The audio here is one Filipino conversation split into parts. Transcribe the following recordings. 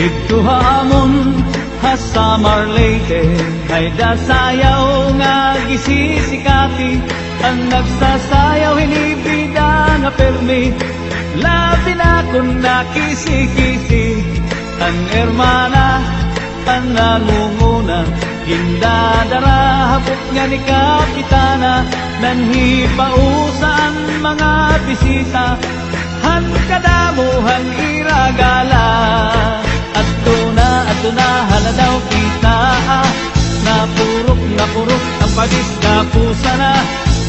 Dito hamon hasamar Leyte, ay dasayaw nga gisisikati. Ang nagsasayaw hinibida nga permi, labi na kung nakisi-kisi. Ang hermana, ang nangunguna, gindadara habot nga ni Kapitana. Nanhipausan mga bisita, han kadamuhan iragala. Ato na haladaw kita, napurok ang pagis na pusa na.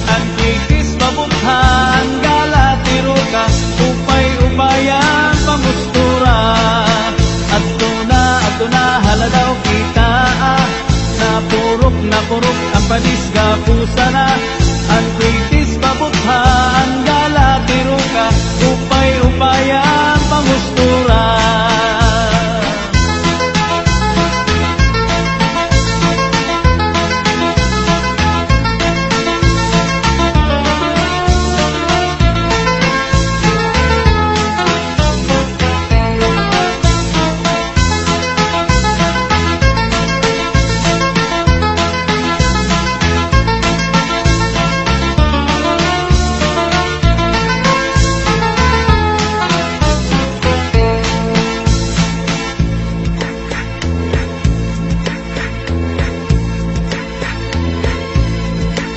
Ang titis mabuthan, galatiro ka, upay-upayan pamustura. Ato na haladaw kita, napurok ang pagis na pusa na. Ang titis mabuthan, galatiro ka, upay-upayan pamustura.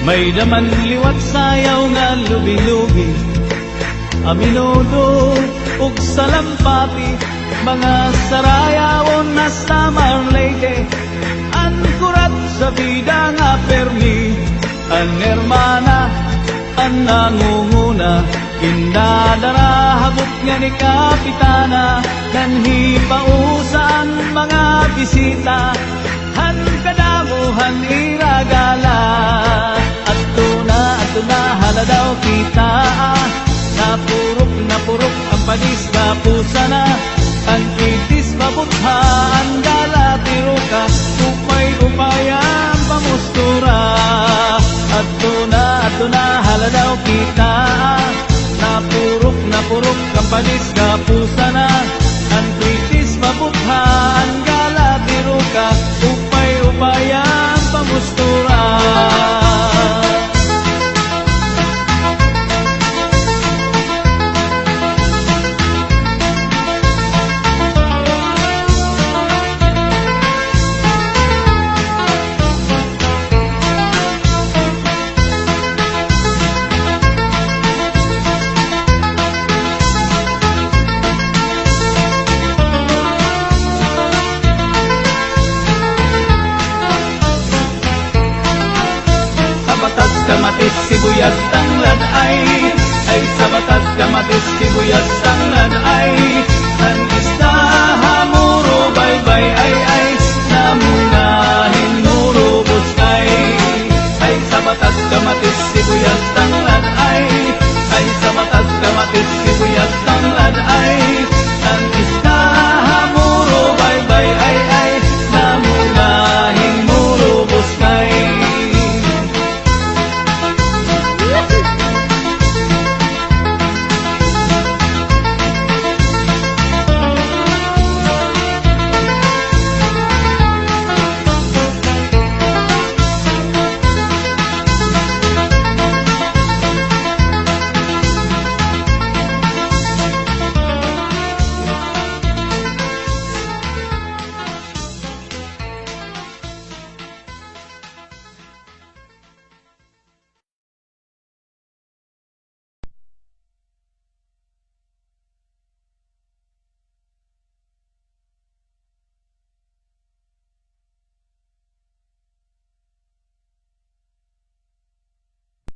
May daman liwat sayaw nga lubi-lubi, aminudo ug salampati. Mga sarayawon na Samar Leyte, ankurat sa bida nga permi. Ang hermana, ang nangunguna, indadara habot nga ni Kapitana. Nanhipausan mga bisita, han kadamuhan iragala. Ato na haladaw kita, napurok ang pagis na pusa na. Ang titis mabuthan, galatiro ka, upay-upayan pamustura. Ato na haladaw kita, napurok ang pagis na pusa.